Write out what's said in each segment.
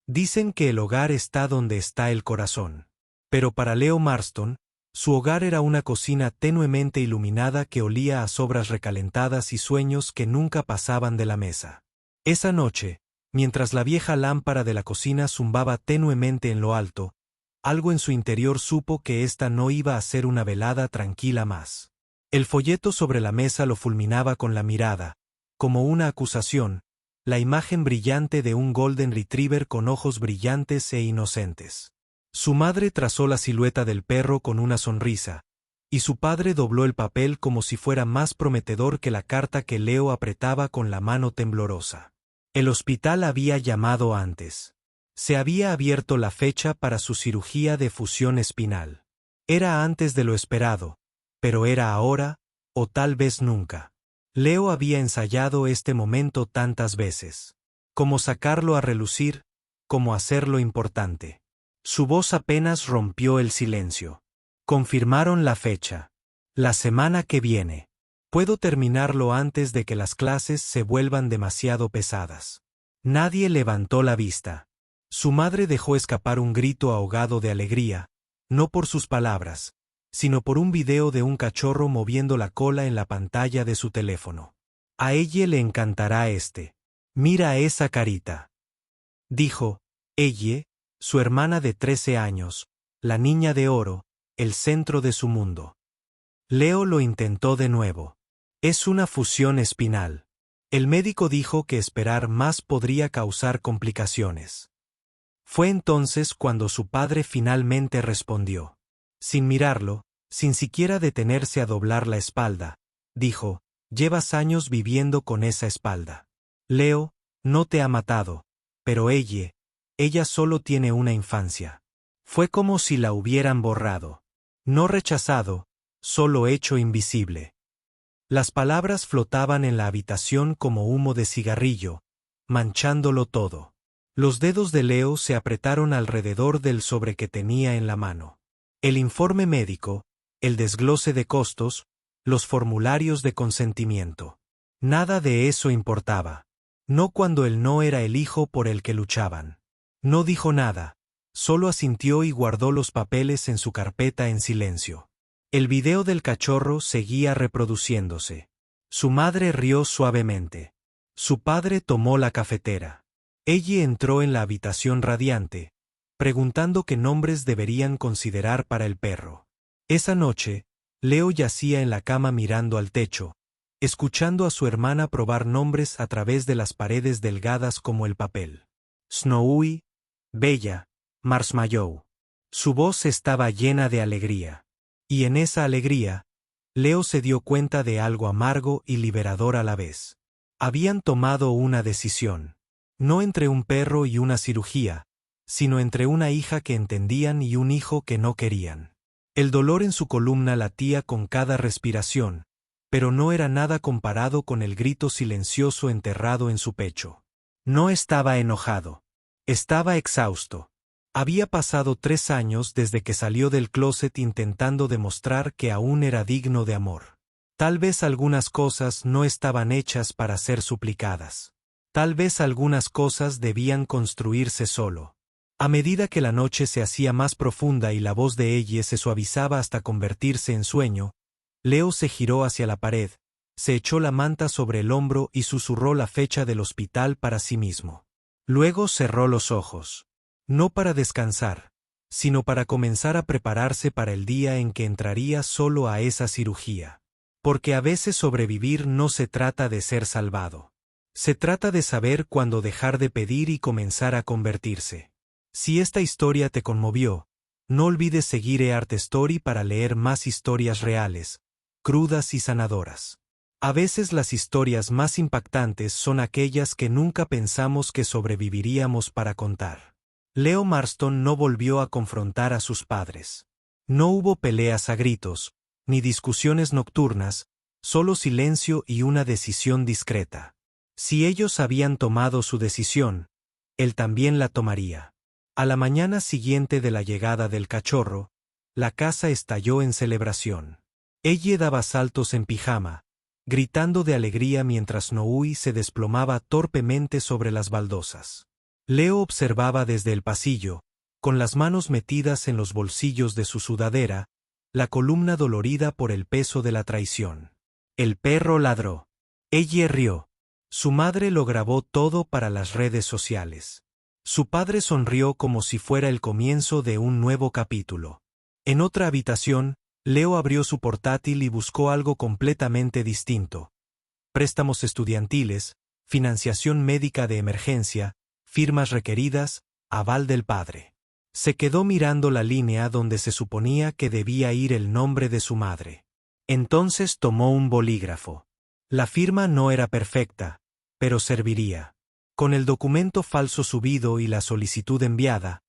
Dicen que el hogar está donde está el corazón. Pero para Leo Marston, su hogar era una cocina tenuemente iluminada que olía a sobras recalentadas y sueños que nunca pasaban de la mesa. Esa noche, mientras la vieja lámpara de la cocina zumbaba tenuemente en lo alto, algo en su interior supo que esta no iba a ser una velada tranquila más. El folleto sobre la mesa lo fulminaba con la mirada, como una acusación, la imagen brillante de un Golden Retriever con ojos brillantes e inocentes. Su madre trazó la silueta del perro con una sonrisa, y su padre dobló el papel como si fuera más prometedor que la carta que Leo apretaba con la mano temblorosa. El hospital había llamado antes. Se había abierto la fecha para su cirugía de fusión espinal. Era antes de lo esperado, pero era ahora, o tal vez nunca. Leo había ensayado este momento tantas veces. Cómo sacarlo a relucir, cómo hacerlo importante. Su voz apenas rompió el silencio. Confirmaron la fecha. La semana que viene. Puedo terminarlo antes de que las clases se vuelvan demasiado pesadas. Nadie levantó la vista. Su madre dejó escapar un grito ahogado de alegría, no por sus palabras, sino por un video de un cachorro moviendo la cola en la pantalla de su teléfono. A ella le encantará este. Mira esa carita. Dijo, ella, su hermana de 13 años, la niña de oro, el centro de su mundo. Leo lo intentó de nuevo. Es una fusión espinal. El médico dijo que esperar más podría causar complicaciones. Fue entonces cuando su padre finalmente respondió. Sin mirarlo, sin siquiera detenerse a doblar la espalda, dijo, llevas años viviendo con esa espalda. Leo, no te ha matado, pero ella solo tiene una infancia. Fue como si la hubieran borrado. No rechazado, solo hecho invisible. Las palabras flotaban en la habitación como humo de cigarrillo, manchándolo todo. Los dedos de Leo se apretaron alrededor del sobre que tenía en la mano. El informe médico, el desglose de costos, los formularios de consentimiento. Nada de eso importaba. No cuando él no era el hijo por el que luchaban. No dijo nada, solo asintió y guardó los papeles en su carpeta en silencio. El video del cachorro seguía reproduciéndose. Su madre rió suavemente. Su padre tomó la cafetera. Ella entró en la habitación radiante, preguntando qué nombres deberían considerar para el perro. Esa noche, Leo yacía en la cama mirando al techo, escuchando a su hermana probar nombres a través de las paredes delgadas como el papel. Snowy, Bella, Marshmallow. Su voz estaba llena de alegría. Y en esa alegría, Leo se dio cuenta de algo amargo y liberador a la vez. Habían tomado una decisión. No entre un perro y una cirugía, sino entre una hija que entendían y un hijo que no querían. El dolor en su columna latía con cada respiración, pero no era nada comparado con el grito silencioso enterrado en su pecho. No estaba enojado. Estaba exhausto. Había pasado 3 años desde que salió del closet intentando demostrar que aún era digno de amor. Tal vez algunas cosas no estaban hechas para ser suplicadas. Tal vez algunas cosas debían construirse solo. A medida que la noche se hacía más profunda y la voz de ella se suavizaba hasta convertirse en sueño, Leo se giró hacia la pared, se echó la manta sobre el hombro y susurró la fecha del hospital para sí mismo. Luego cerró los ojos. No para descansar, sino para comenzar a prepararse para el día en que entraría solo a esa cirugía. Porque a veces sobrevivir no se trata de ser salvado. Se trata de saber cuándo dejar de pedir y comenzar a convertirse. Si esta historia te conmovió, no olvides seguir eArt Story para leer más historias reales, crudas y sanadoras. A veces las historias más impactantes son aquellas que nunca pensamos que sobreviviríamos para contar. Leo Marston no volvió a confrontar a sus padres. No hubo peleas a gritos, ni discusiones nocturnas, solo silencio y una decisión discreta. Si ellos habían tomado su decisión, él también la tomaría. A la mañana siguiente de la llegada del cachorro, la casa estalló en celebración. Ella daba saltos en pijama, gritando de alegría mientras Snowy se desplomaba torpemente sobre las baldosas. Leo observaba desde el pasillo, con las manos metidas en los bolsillos de su sudadera, la columna dolorida por el peso de la traición. El perro ladró. Ella rió. Su madre lo grabó todo para las redes sociales. Su padre sonrió como si fuera el comienzo de un nuevo capítulo. En otra habitación, Leo abrió su portátil y buscó algo completamente distinto. Préstamos estudiantiles, financiación médica de emergencia, firmas requeridas, aval del padre. Se quedó mirando la línea donde se suponía que debía ir el nombre de su madre. Entonces tomó un bolígrafo. La firma no era perfecta, pero serviría. Con el documento falso subido y la solicitud enviada,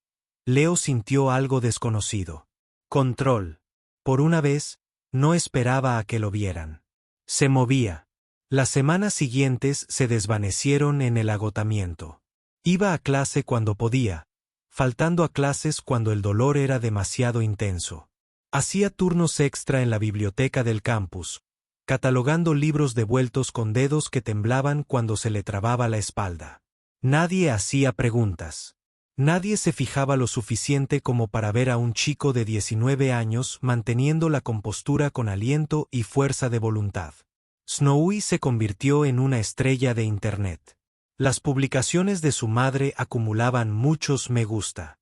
Leo sintió algo desconocido. Control. Por una vez, no esperaba a que lo vieran. Se movía. Las semanas siguientes se desvanecieron en el agotamiento. Iba a clase cuando podía, faltando a clases cuando el dolor era demasiado intenso. Hacía turnos extra en la biblioteca del campus, catalogando libros devueltos con dedos que temblaban cuando se le trababa la espalda. Nadie hacía preguntas. Nadie se fijaba lo suficiente como para ver a un chico de 19 años manteniendo la compostura con aliento y fuerza de voluntad. Snowy se convirtió en una estrella de Internet. Las publicaciones de su madre acumulaban muchos me gusta.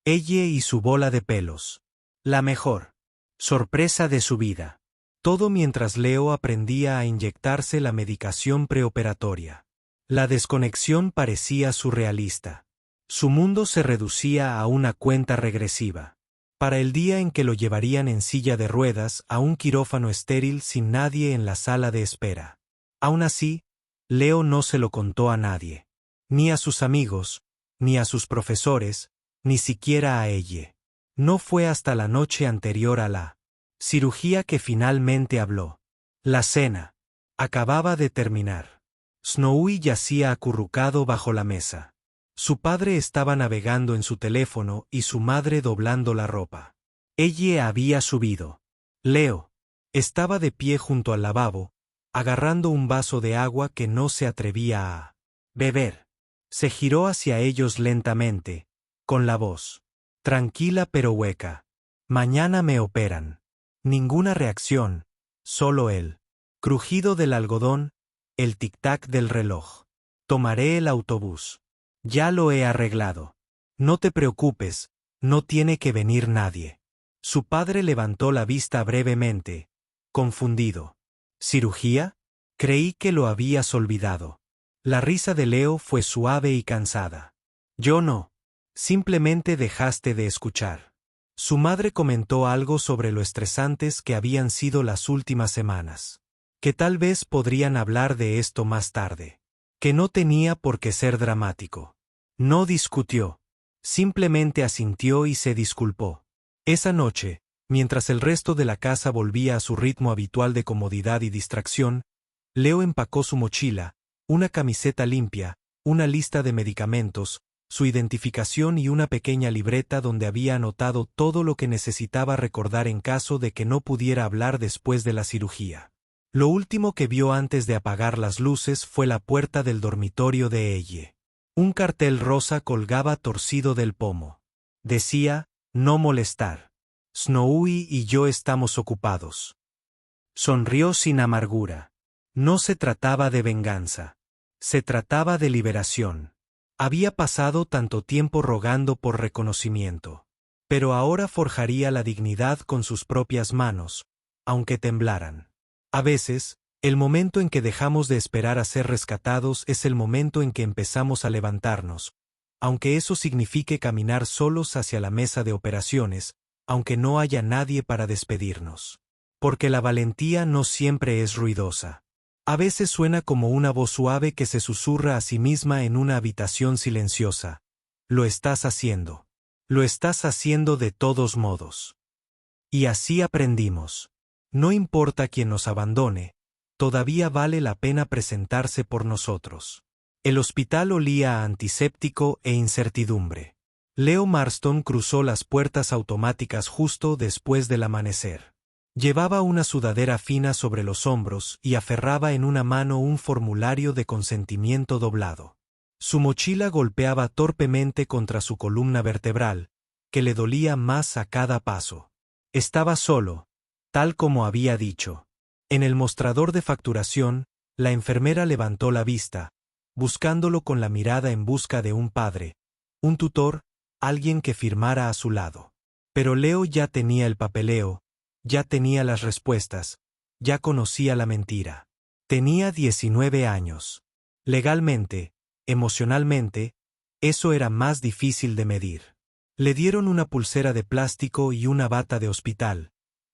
Ella y su bola de pelos. La mejor sorpresa de su vida. Todo mientras Leo aprendía a inyectarse la medicación preoperatoria. La desconexión parecía surrealista. Su mundo se reducía a una cuenta regresiva. Para el día en que lo llevarían en silla de ruedas a un quirófano estéril sin nadie en la sala de espera. Aún así, Leo no se lo contó a nadie. Ni a sus amigos, ni a sus profesores, ni siquiera a ella. No fue hasta la noche anterior a la cirugía que finalmente habló. La cena acababa de terminar. Snowy yacía acurrucado bajo la mesa. Su padre estaba navegando en su teléfono y su madre doblando la ropa. Ella había subido. Leo estaba de pie junto al lavabo, agarrando un vaso de agua que no se atrevía a beber. Se giró hacia ellos lentamente, con la voz tranquila pero hueca. Mañana me operan. Ninguna reacción, solo el crujido del algodón, el tic-tac del reloj. Tomaré el autobús. Ya lo he arreglado. No te preocupes, no tiene que venir nadie. Su padre levantó la vista brevemente, confundido. ¿Cirugía? Creí que lo habías olvidado. La risa de Leo fue suave y cansada. Yo no. Simplemente dejaste de escuchar. Su madre comentó algo sobre lo estresantes que habían sido las últimas semanas. Que tal vez podrían hablar de esto más tarde. Que no tenía por qué ser dramático. No discutió. Simplemente asintió y se disculpó. Esa noche, mientras el resto de la casa volvía a su ritmo habitual de comodidad y distracción, Leo empacó su mochila, una camiseta limpia, una lista de medicamentos, su identificación y una pequeña libreta donde había anotado todo lo que necesitaba recordar en caso de que no pudiera hablar después de la cirugía. Lo último que vio antes de apagar las luces fue la puerta del dormitorio de ella. Un cartel rosa colgaba torcido del pomo. Decía, no molestar. Snowy y yo estamos ocupados. Sonrió sin amargura. No se trataba de venganza. Se trataba de liberación. Había pasado tanto tiempo rogando por reconocimiento. Pero ahora forjaría la dignidad con sus propias manos, aunque temblaran. A veces, el momento en que dejamos de esperar a ser rescatados es el momento en que empezamos a levantarnos, aunque eso signifique caminar solos hacia la mesa de operaciones, aunque no haya nadie para despedirnos. Porque la valentía no siempre es ruidosa. A veces suena como una voz suave que se susurra a sí misma en una habitación silenciosa. Lo estás haciendo. Lo estás haciendo de todos modos. Y así aprendimos. No importa quién nos abandone, todavía vale la pena presentarse por nosotros. El hospital olía a antiséptico e incertidumbre. Leo Marston cruzó las puertas automáticas justo después del amanecer. Llevaba una sudadera fina sobre los hombros y aferraba en una mano un formulario de consentimiento doblado. Su mochila golpeaba torpemente contra su columna vertebral, que le dolía más a cada paso. Estaba solo, tal como había dicho. En el mostrador de facturación, la enfermera levantó la vista, buscándolo con la mirada en busca de un padre, un tutor, alguien que firmara a su lado. Pero Leo ya tenía el papeleo, ya tenía las respuestas, ya conocía la mentira. Tenía 19 años. Legalmente, emocionalmente, eso era más difícil de medir. Le dieron una pulsera de plástico y una bata de hospital.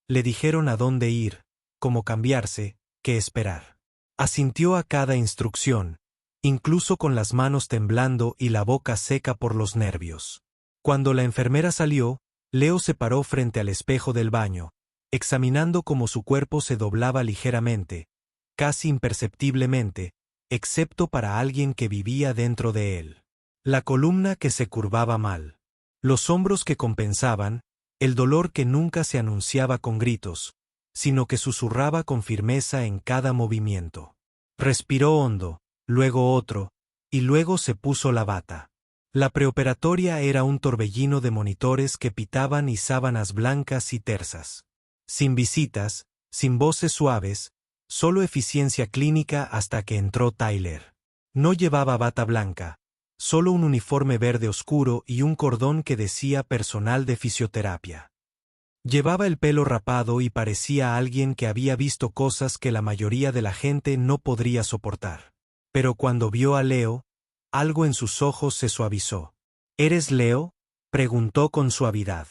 Le dijeron a dónde ir, cómo cambiarse, qué esperar. Asintió a cada instrucción, incluso con las manos temblando y la boca seca por los nervios. Cuando la enfermera salió, Leo se paró frente al espejo del baño, examinando cómo su cuerpo se doblaba ligeramente, casi imperceptiblemente, excepto para alguien que vivía dentro de él. La columna que se curvaba mal. Los hombros que compensaban, el dolor que nunca se anunciaba con gritos, sino que susurraba con firmeza en cada movimiento. Respiró hondo, luego otro, y luego se puso la bata. La preoperatoria era un torbellino de monitores que pitaban y sábanas blancas y tersas. Sin visitas, sin voces suaves, solo eficiencia clínica hasta que entró Tyler. No llevaba bata blanca, solo un uniforme verde oscuro y un cordón que decía personal de fisioterapia. Llevaba el pelo rapado y parecía alguien que había visto cosas que la mayoría de la gente no podría soportar. Pero cuando vio a Leo, algo en sus ojos se suavizó. ¿Eres Leo?, preguntó con suavidad.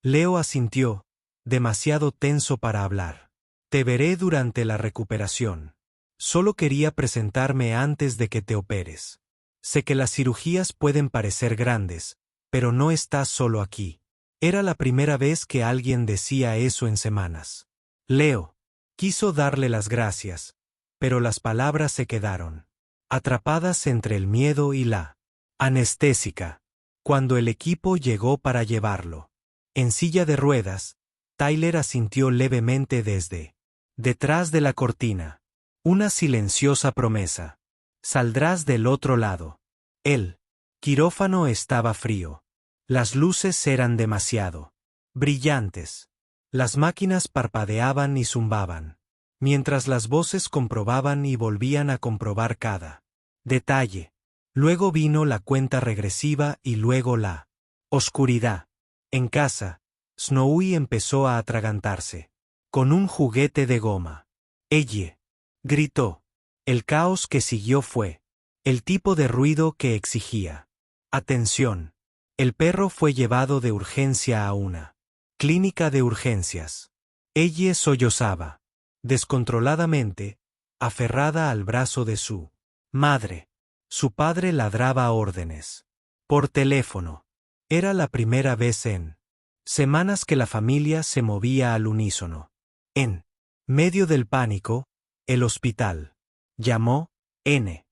Leo asintió, demasiado tenso para hablar. Te veré durante la recuperación. Solo quería presentarme antes de que te operes. Sé que las cirugías pueden parecer grandes, pero no estás solo aquí. Era la primera vez que alguien decía eso en semanas. Leo quiso darle las gracias, pero las palabras se quedaron atrapadas entre el miedo y la anestésica. Cuando el equipo llegó para llevarlo en silla de ruedas, Tyler asintió levemente desde detrás de la cortina. Una silenciosa promesa. Saldrás del otro lado. El quirófano estaba frío. Las luces eran demasiado brillantes. Las máquinas parpadeaban y zumbaban, mientras las voces comprobaban y volvían a comprobar cada detalle. Luego vino la cuenta regresiva y luego la oscuridad. En casa, Snowy empezó a atragantarse con un juguete de goma. «Ella», gritó. El caos que siguió fue el tipo de ruido que exigía atención. El perro fue llevado de urgencia a una clínica de urgencias. Ella sollozaba descontroladamente, aferrada al brazo de su madre. Su padre ladraba órdenes por teléfono. Era la primera vez en semanas que la familia se movía al unísono. En medio del pánico, el hospital llamó N.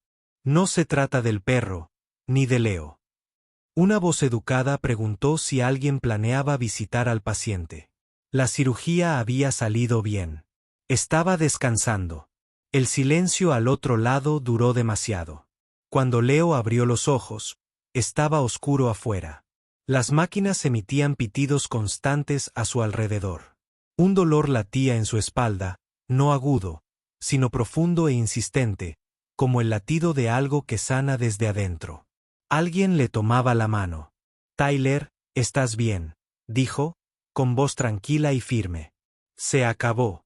No se trata del perro, ni de Leo. Una voz educada preguntó si alguien planeaba visitar al paciente. La cirugía había salido bien. Estaba descansando. El silencio al otro lado duró demasiado. Cuando Leo abrió los ojos, estaba oscuro afuera. Las máquinas emitían pitidos constantes a su alrededor. Un dolor latía en su espalda, no agudo, sino profundo e insistente, como el latido de algo que sana desde adentro. Alguien le tomaba la mano. «Tyler, estás bien», dijo, con voz tranquila y firme. Se acabó.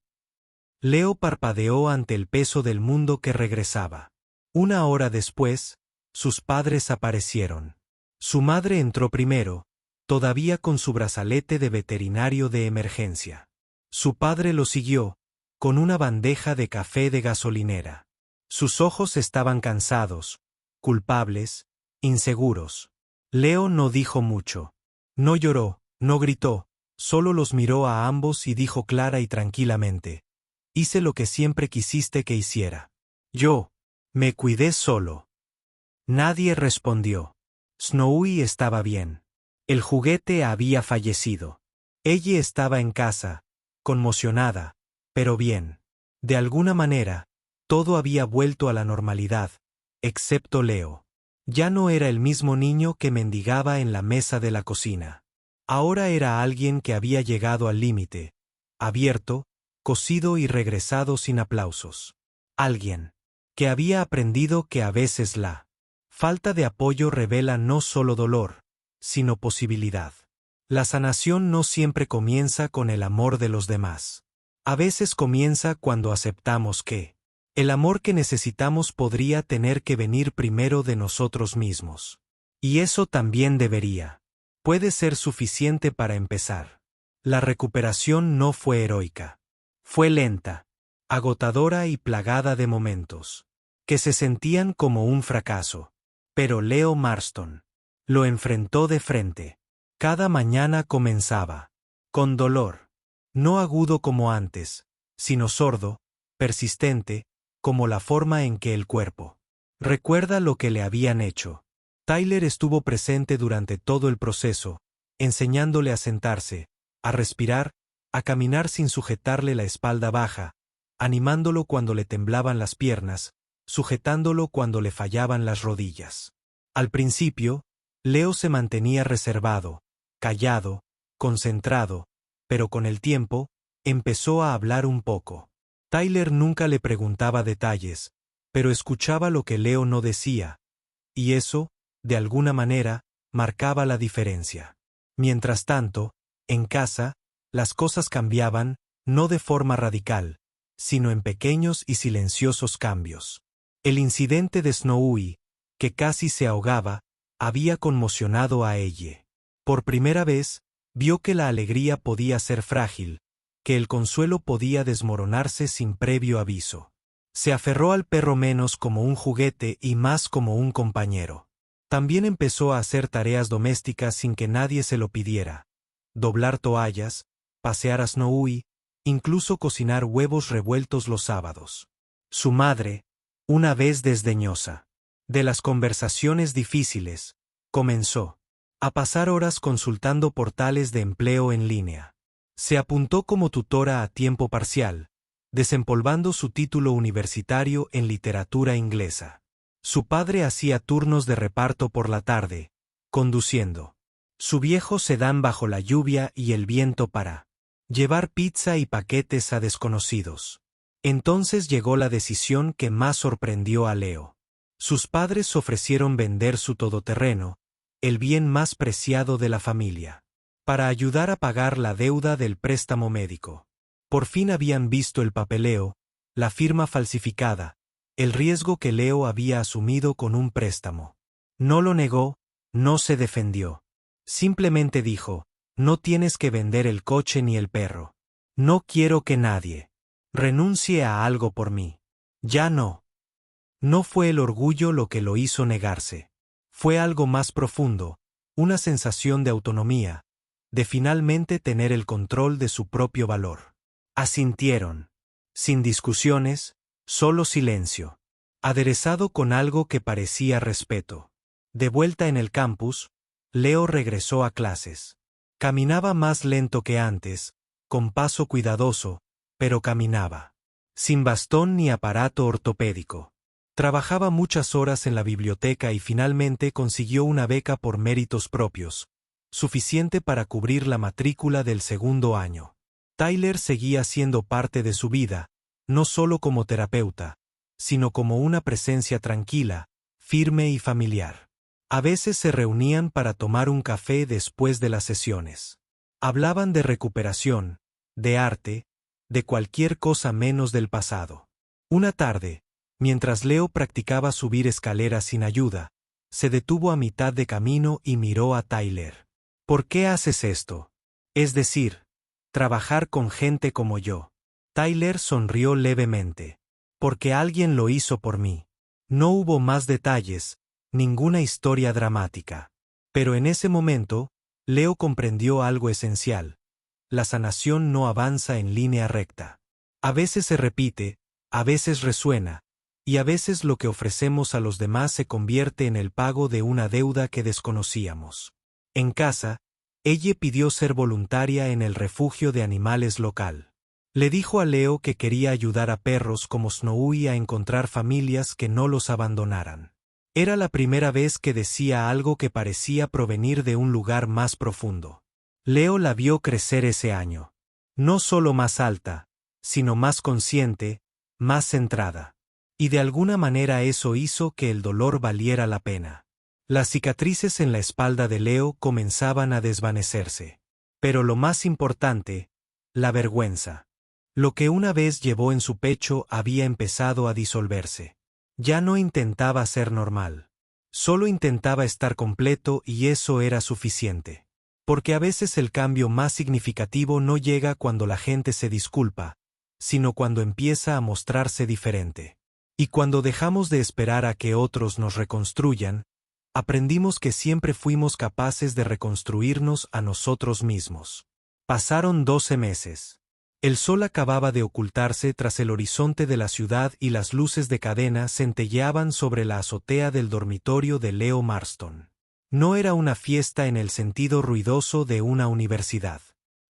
Leo parpadeó ante el peso del mundo que regresaba. Una hora después, sus padres aparecieron. Su madre entró primero, todavía con su brazalete de veterinario de emergencia. Su padre lo siguió, con una bandeja de café de gasolinera. Sus ojos estaban cansados, culpables, inseguros. Leo no dijo mucho. No lloró, no gritó, solo los miró a ambos y dijo clara y tranquilamente: «Hice lo que siempre quisiste que hiciera. Yo me cuidé solo». Nadie respondió. Snowy estaba bien. El juguete había fallecido. Ella estaba en casa, conmocionada, pero bien. De alguna manera, todo había vuelto a la normalidad, excepto Leo. Ya no era el mismo niño que mendigaba en la mesa de la cocina. Ahora era alguien que había llegado al límite, abierto, cosido y regresado sin aplausos. Alguien que había aprendido que a veces la falta de apoyo revela no solo dolor, sino posibilidad. La sanación no siempre comienza con el amor de los demás. A veces comienza cuando aceptamos que el amor que necesitamos podría tener que venir primero de nosotros mismos. Y eso también puede ser suficiente para empezar. La recuperación no fue heroica. Fue lenta, agotadora y plagada de momentos que se sentían como un fracaso. Pero Leo Marston lo enfrentó de frente. Cada mañana comenzaba con dolor, no agudo como antes, sino sordo, persistente, como la forma en que el cuerpo recuerda lo que le habían hecho. Tyler estuvo presente durante todo el proceso, enseñándole a sentarse, a respirar, a caminar sin sujetarle la espalda baja, animándolo cuando le temblaban las piernas, sujetándolo cuando le fallaban las rodillas. Al principio, Leo se mantenía reservado, callado, concentrado, pero con el tiempo, empezó a hablar un poco. Tyler nunca le preguntaba detalles, pero escuchaba lo que Leo no decía, y eso, de alguna manera, marcaba la diferencia. Mientras tanto, en casa, las cosas cambiaban, no de forma radical, sino en pequeños y silenciosos cambios. El incidente de Snowy, que casi se ahogaba, había conmocionado a ella. Por primera vez, vio que la alegría podía ser frágil, que el consuelo podía desmoronarse sin previo aviso. Se aferró al perro menos como un juguete y más como un compañero. También empezó a hacer tareas domésticas sin que nadie se lo pidiera. Doblar toallas, pasear a Snowy, incluso cocinar huevos revueltos los sábados. Su madre, una vez desdeñosa de las conversaciones difíciles, comenzó a pasar horas consultando portales de empleo en línea. Se apuntó como tutora a tiempo parcial, desempolvando su título universitario en literatura inglesa. Su padre hacía turnos de reparto por la tarde, conduciendo su viejo sedán bajo la lluvia y el viento para llevar pizza y paquetes a desconocidos. Entonces llegó la decisión que más sorprendió a Leo. Sus padres ofrecieron vender su todoterreno, el bien más preciado de la familia, para ayudar a pagar la deuda del préstamo médico. Por fin habían visto el papeleo, la firma falsificada, el riesgo que Leo había asumido con un préstamo. No lo negó, no se defendió. Simplemente dijo, no tienes que vender el coche ni el perro. No quiero que nadie renuncie a algo por mí. Ya no. No fue el orgullo lo que lo hizo negarse. Fue algo más profundo, una sensación de autonomía, de finalmente tener el control de su propio valor. Asintieron. Sin discusiones, solo silencio. Aderezado con algo que parecía respeto. De vuelta en el campus, Leo regresó a clases. Caminaba más lento que antes, con paso cuidadoso, pero caminaba. Sin bastón ni aparato ortopédico. Trabajaba muchas horas en la biblioteca y finalmente consiguió una beca por méritos propios, suficiente para cubrir la matrícula del segundo año. Tyler seguía siendo parte de su vida, no solo como terapeuta, sino como una presencia tranquila, firme y familiar. A veces se reunían para tomar un café después de las sesiones. Hablaban de recuperación, de arte, de cualquier cosa menos del pasado. Una tarde, mientras Leo practicaba subir escaleras sin ayuda, se detuvo a mitad de camino y miró a Tyler. ¿Por qué haces esto? Es decir, trabajar con gente como yo. Tyler sonrió levemente. Porque alguien lo hizo por mí. No hubo más detalles, ninguna historia dramática. Pero en ese momento, Leo comprendió algo esencial. La sanación no avanza en línea recta. A veces se repite, a veces resuena, y a veces lo que ofrecemos a los demás se convierte en el pago de una deuda que desconocíamos. En casa, ella pidió ser voluntaria en el refugio de animales local. Le dijo a Leo que quería ayudar a perros como Snowy a encontrar familias que no los abandonaran. Era la primera vez que decía algo que parecía provenir de un lugar más profundo. Leo la vio crecer ese año. No solo más alta, sino más consciente, más centrada. Y de alguna manera eso hizo que el dolor valiera la pena. Las cicatrices en la espalda de Leo comenzaban a desvanecerse. Pero lo más importante, la vergüenza. Lo que una vez llevó en su pecho había empezado a disolverse. Ya no intentaba ser normal. Solo intentaba estar completo y eso era suficiente. Porque a veces el cambio más significativo no llega cuando la gente se disculpa, sino cuando empieza a mostrarse diferente. Y cuando dejamos de esperar a que otros nos reconstruyan, aprendimos que siempre fuimos capaces de reconstruirnos a nosotros mismos. Pasaron 12 meses. El sol acababa de ocultarse tras el horizonte de la ciudad y las luces de cadena centelleaban sobre la azotea del dormitorio de Leo Marston. No era una fiesta en el sentido ruidoso de una universidad.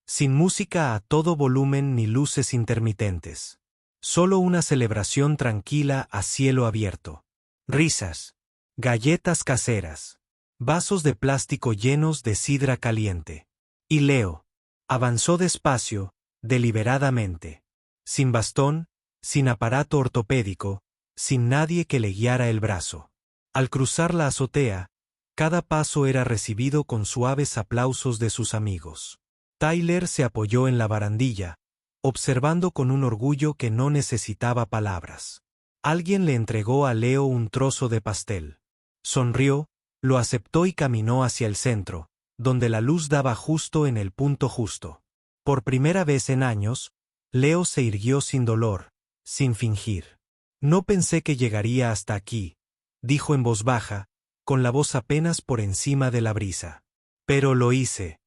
Sin música a todo volumen ni luces intermitentes. Solo una celebración tranquila a cielo abierto. Risas. Galletas caseras. Vasos de plástico llenos de sidra caliente. Y Leo avanzó despacio, deliberadamente. Sin bastón, sin aparato ortopédico, sin nadie que le guiara el brazo. Al cruzar la azotea, cada paso era recibido con suaves aplausos de sus amigos. Tyler se apoyó en la barandilla, observando con un orgullo que no necesitaba palabras. Alguien le entregó a Leo un trozo de pastel. Sonrió, lo aceptó y caminó hacia el centro, donde la luz daba justo en el punto justo. Por primera vez en años, Leo se irguió sin dolor, sin fingir. No pensé que llegaría hasta aquí, dijo en voz baja, con la voz apenas por encima de la brisa. Pero lo hice.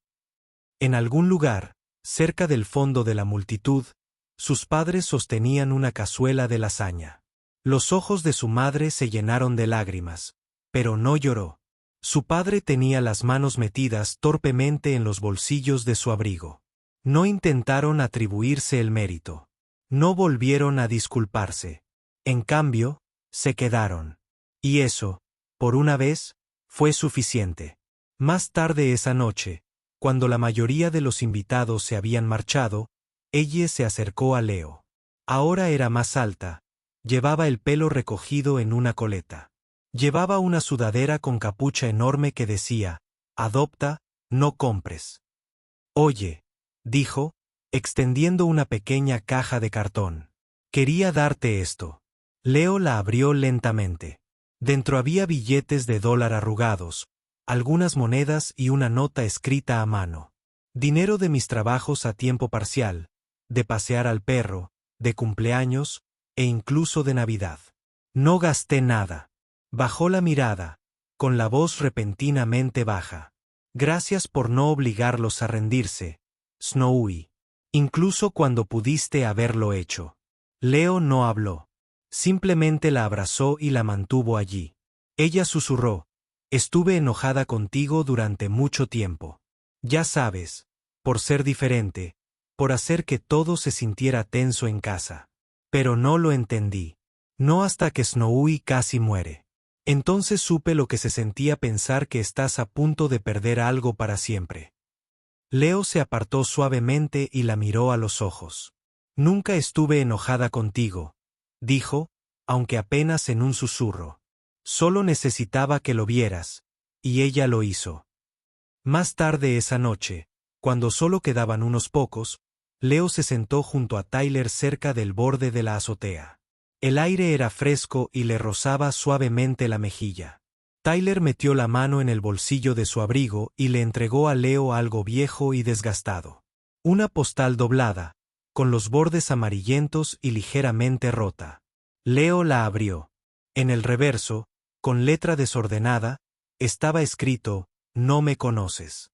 En algún lugar, cerca del fondo de la multitud, sus padres sostenían una cazuela de lasaña. Los ojos de su madre se llenaron de lágrimas, pero no lloró. Su padre tenía las manos metidas torpemente en los bolsillos de su abrigo. No intentaron atribuirse el mérito. No volvieron a disculparse. En cambio, se quedaron. Y eso, por una vez, fue suficiente. Más tarde esa noche, cuando la mayoría de los invitados se habían marchado, ella se acercó a Leo. Ahora era más alta, llevaba el pelo recogido en una coleta. Llevaba una sudadera con capucha enorme que decía, «Adopta, no compres». «Oye», dijo, extendiendo una pequeña caja de cartón. «Quería darte esto». Leo la abrió lentamente. Dentro había billetes de $1 arrugados, algunas monedas y una nota escrita a mano. Dinero de mis trabajos a tiempo parcial, de pasear al perro, de cumpleaños, e incluso de Navidad. No gasté nada. Bajó la mirada, con la voz repentinamente baja. Gracias por no obligarlos a rendirse, Snowy. Incluso cuando pudiste haberlo hecho. Leo no habló. Simplemente la abrazó y la mantuvo allí. Ella susurró, «Estuve enojada contigo durante mucho tiempo. Ya sabes, por ser diferente, por hacer que todo se sintiera tenso en casa. Pero no lo entendí. No hasta que Snowy casi muere. Entonces supe lo que se sentía pensar que estás a punto de perder algo para siempre». Leo se apartó suavemente y la miró a los ojos. «Nunca estuve enojada contigo», dijo, aunque apenas en un susurro. «Solo necesitaba que lo vieras», y ella lo hizo. Más tarde esa noche, cuando solo quedaban unos pocos, Leo se sentó junto a Tyler cerca del borde de la azotea. El aire era fresco y le rozaba suavemente la mejilla. Tyler metió la mano en el bolsillo de su abrigo y le entregó a Leo algo viejo y desgastado. Una postal doblada, con los bordes amarillentos y ligeramente rota. Leo la abrió. En el reverso, con letra desordenada, estaba escrito, «No me conoces.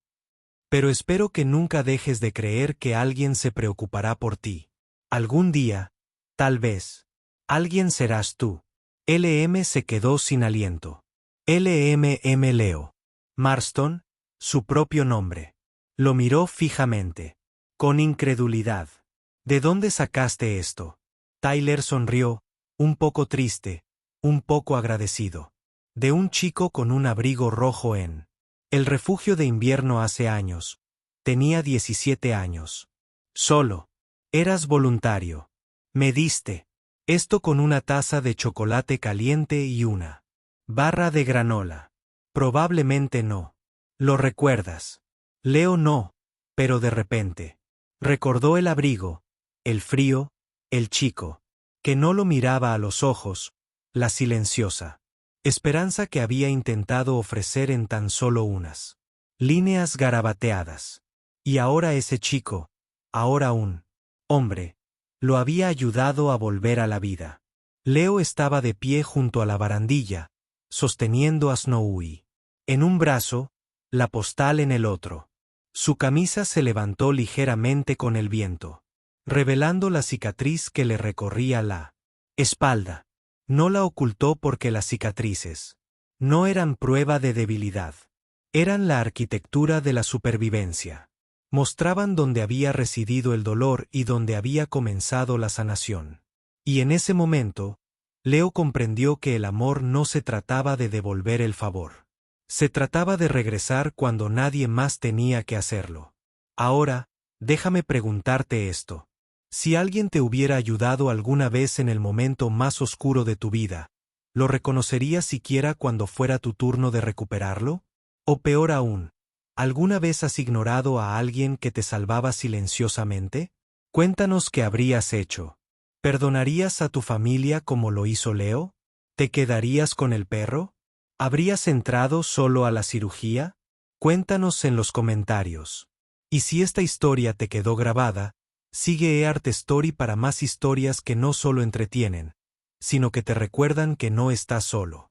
Pero espero que nunca dejes de creer que alguien se preocupará por ti. Algún día, tal vez, alguien serás tú». LM se quedó sin aliento. LMM Leo Marston, su propio nombre. Lo miró fijamente. Con incredulidad. «¿De dónde sacaste esto?» Tyler sonrió, un poco triste, un poco agradecido. De un chico con un abrigo rojo en el refugio de invierno hace años. Tenía 17 años. Solo. Eras voluntario. Me diste esto con una taza de chocolate caliente y una barra de granola. Probablemente no. ¿Lo recuerdas? Leo no, pero de repente recordó el abrigo, el frío, el chico, que no lo miraba a los ojos, la silenciosa esperanza que había intentado ofrecer en tan solo unas líneas garabateadas. Y ahora ese chico, ahora un hombre, lo había ayudado a volver a la vida. Leo estaba de pie junto a la barandilla, sosteniendo a Snowy en un brazo, la postal en el otro. Su camisa se levantó ligeramente con el viento, revelando la cicatriz que le recorría la espalda. No la ocultó porque las cicatrices no eran prueba de debilidad. Eran la arquitectura de la supervivencia. Mostraban dónde había residido el dolor y dónde había comenzado la sanación. Y en ese momento, Leo comprendió que el amor no se trataba de devolver el favor. Se trataba de regresar cuando nadie más tenía que hacerlo. Ahora, déjame preguntarte esto. Si alguien te hubiera ayudado alguna vez en el momento más oscuro de tu vida, ¿lo reconocerías siquiera cuando fuera tu turno de recuperarlo? O peor aún, ¿alguna vez has ignorado a alguien que te salvaba silenciosamente? Cuéntanos qué habrías hecho. ¿Perdonarías a tu familia como lo hizo Leo? ¿Te quedarías con el perro? ¿Habrías entrado solo a la cirugía? Cuéntanos en los comentarios. Y si esta historia te quedó grabada, sigue eArt Story para más historias que no solo entretienen, sino que te recuerdan que no estás solo.